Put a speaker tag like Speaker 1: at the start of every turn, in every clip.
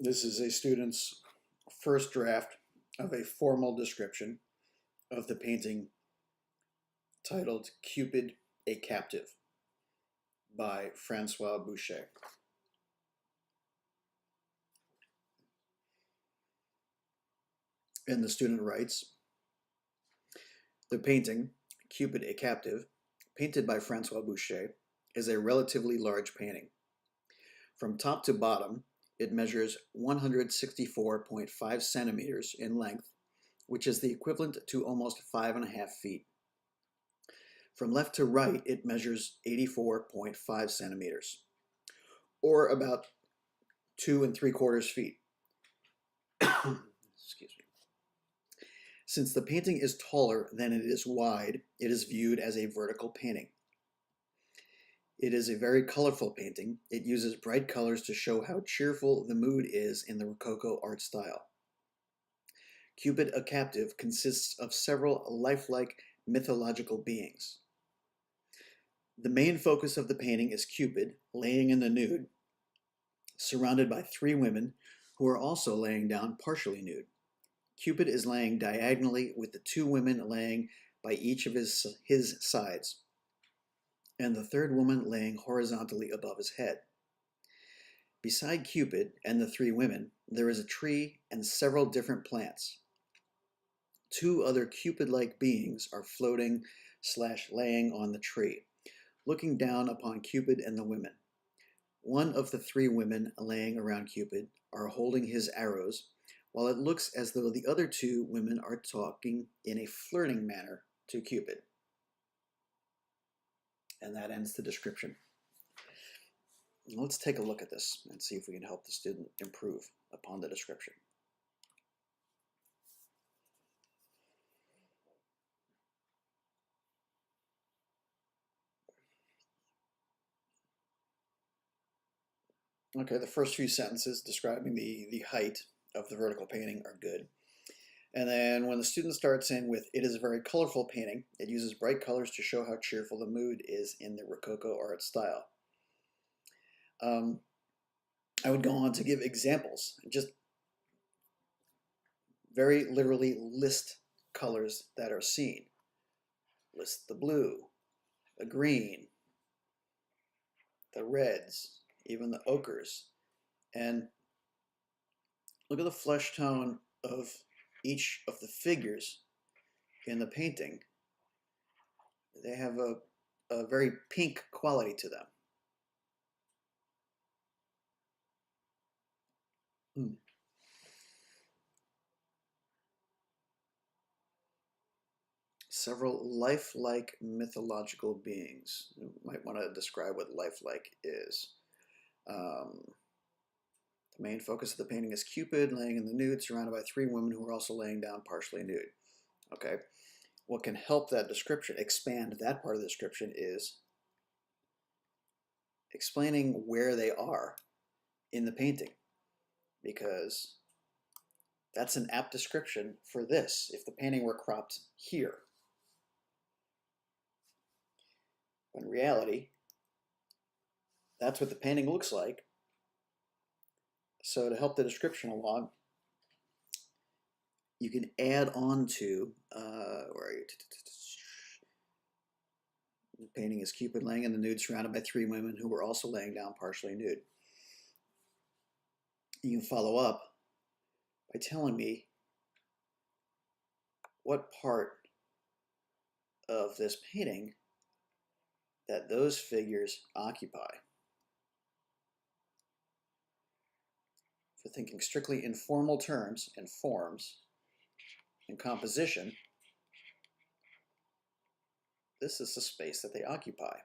Speaker 1: This is a student's first draft of a formal description of the painting titled Cupid, a Captive by Francois Boucher. And the student writes, the painting, Cupid, a Captive, painted by Francois Boucher, is a relatively large painting. From top to bottom, it measures 164.5 centimeters in length, which is the equivalent to almost 5.5 feet. From left to right, it measures 84.5 centimeters, or about 2¾ feet. Excuse me. Since the painting is taller than it is wide, it is viewed as a vertical painting. It is a very colorful painting. It uses bright colors to show how cheerful the mood is in the Rococo art style. Cupid, a Captive consists of several lifelike mythological beings. The main focus of the painting is Cupid laying in the nude, surrounded by 3 women who are also laying down partially nude. Cupid is laying diagonally with the 2 women laying by each of his sides, and the 3rd woman laying horizontally above his head. Beside Cupid and the 3 women, there is a tree and several different plants. 2 other Cupid-like beings are floating/laying on the tree, looking down upon Cupid and the women. One of the 3 women laying around Cupid are holding his arrows, while it looks as though the other 2 women are talking in a flirting manner to Cupid. And that ends the description. Let's take a look at this and see if we can help the student improve upon the description. Okay, the first few sentences describing the height of the vertical painting are good. And then when the student starts in with, it is a very colorful painting, it uses bright colors to show how cheerful the mood is in the Rococo art style. I would go on to give examples, just very literally list colors that are seen. List the blue, the green, the reds, even the ochres. And look at the flesh tone of each of the figures in the painting. They have a very pink quality to them. Several lifelike mythological beings. You might want to describe what lifelike is. The main focus of the painting is Cupid laying in the nude, surrounded by 3 women who are also laying down partially nude. Okay, what can help that description, expand that part of the description, is explaining where they are in the painting, because that's an apt description for this if the painting were cropped here. In reality, that's what the painting looks like. So to help the description along, you can add on to, where are you? The painting is Cupid laying in the nude, surrounded by 3 women who were also laying down partially nude. You can follow up by telling me what part of this painting that those figures occupy. For thinking strictly in formal terms and forms and composition, this is the space that they occupy.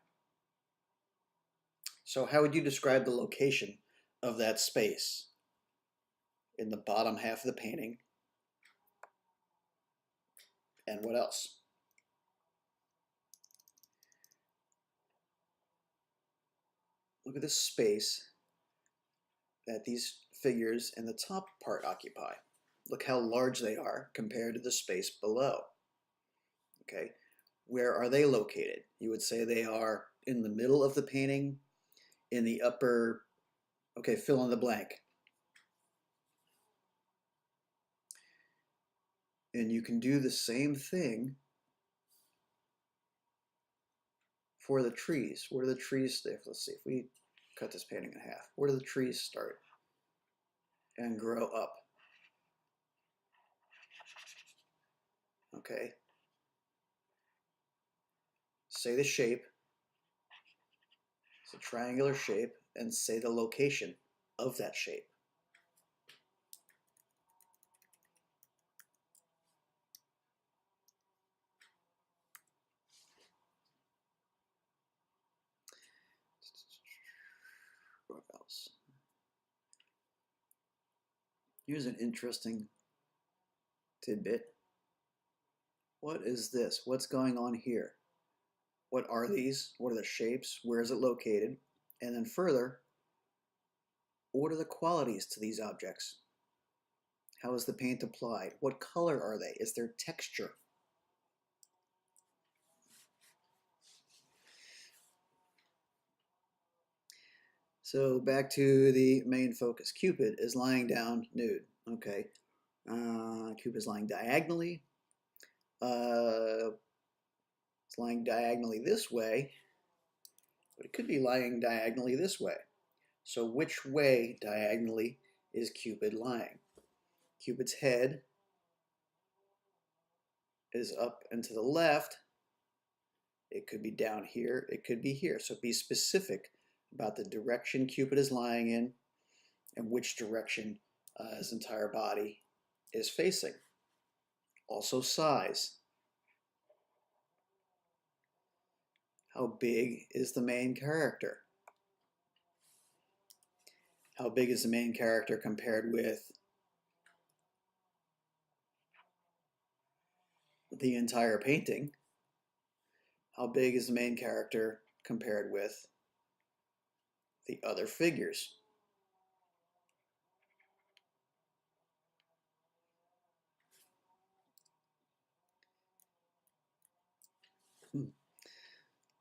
Speaker 1: So how would you describe the location of that space in the bottom half of the painting? And what else? Look at the space that these figures in the top part occupy. Look how large they are compared to the space below. Okay, where are they located? You would say they are in the middle of the painting, in the upper, okay, fill in the blank. And you can do the same thing for the trees. Where do the trees stay? Let's see, if we cut this painting in half, where do the trees start and grow up? Okay. Say the shape. It's a triangular shape, and say the location of that shape. What else? Here's an interesting tidbit. What is this? What's going on here? What are these? What are the shapes? Where is it located? And then further, what are the qualities to these objects? How is the paint applied? What color are they? Is there texture? So back to the main focus. Cupid is lying down nude. Okay. Cupid is lying diagonally. It's lying diagonally this way, but it could be lying diagonally this way. So which way diagonally is Cupid lying? Cupid's head is up and to the left. It could be down here. It could be here. So be specific about the direction Cupid is lying in and which direction his entire body is facing. Also size. How big is the main character? How big is the main character compared with the entire painting? How big is the main character compared with the other figures?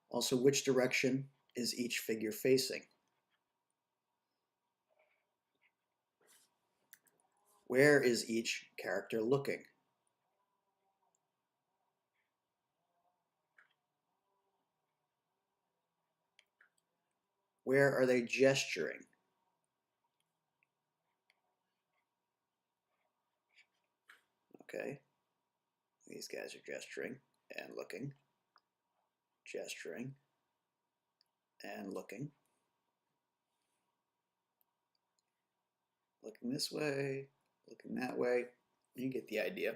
Speaker 1: Also, which direction is each figure facing? Where is each character looking? Where are they gesturing? Okay, these guys are gesturing and looking, gesturing and looking, looking this way, looking that way. You get the idea.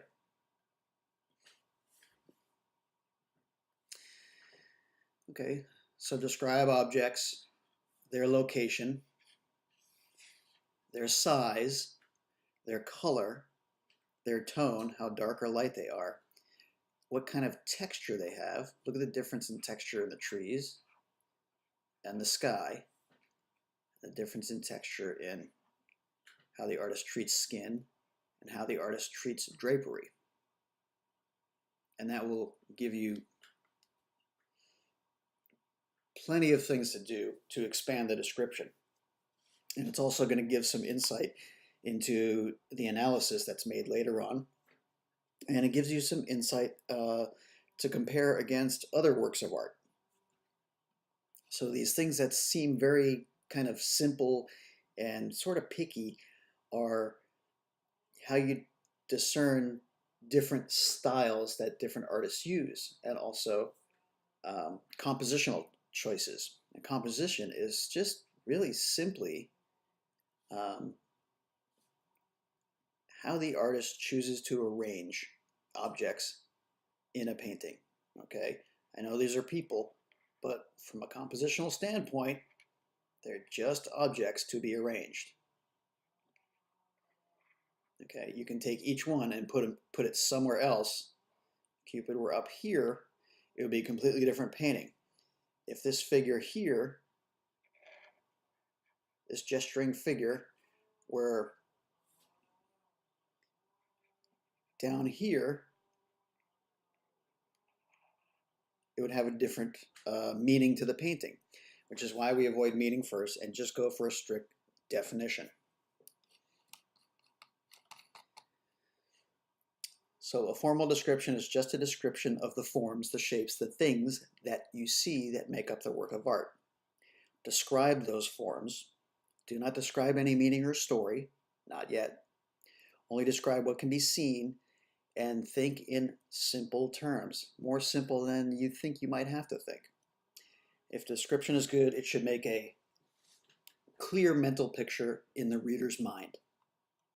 Speaker 1: Okay, so describe objects, their location, their size, their color, their tone, how dark or light they are, what kind of texture they have. Look at the difference in texture in the trees and the sky, the difference in texture in how the artist treats skin and how the artist treats drapery. And that will give you plenty of things to do to expand the description. And it's also going to give some insight into the analysis that's made later on. And it gives you some insight to compare against other works of art. So these things that seem very kind of simple and sort of picky are how you discern different styles that different artists use, and also compositional choices. And composition is just really simply how the artist chooses to arrange objects in a painting. Okay, I know these are people, but from a compositional standpoint, they're just objects to be arranged. Okay, you can take each one and put it somewhere else. Cupid were up here, it would be a completely different painting. If this figure here, this gesturing figure, were down here, it would have a different meaning to the painting, which is why we avoid meaning first and just go for a strict definition. So a formal description is just a description of the forms, the shapes, the things that you see that make up the work of art. Describe those forms. Do not describe any meaning or story, not yet. Only describe what can be seen and think in simple terms, more simple than you think you might have to think. If description is good, it should make a clear mental picture in the reader's mind.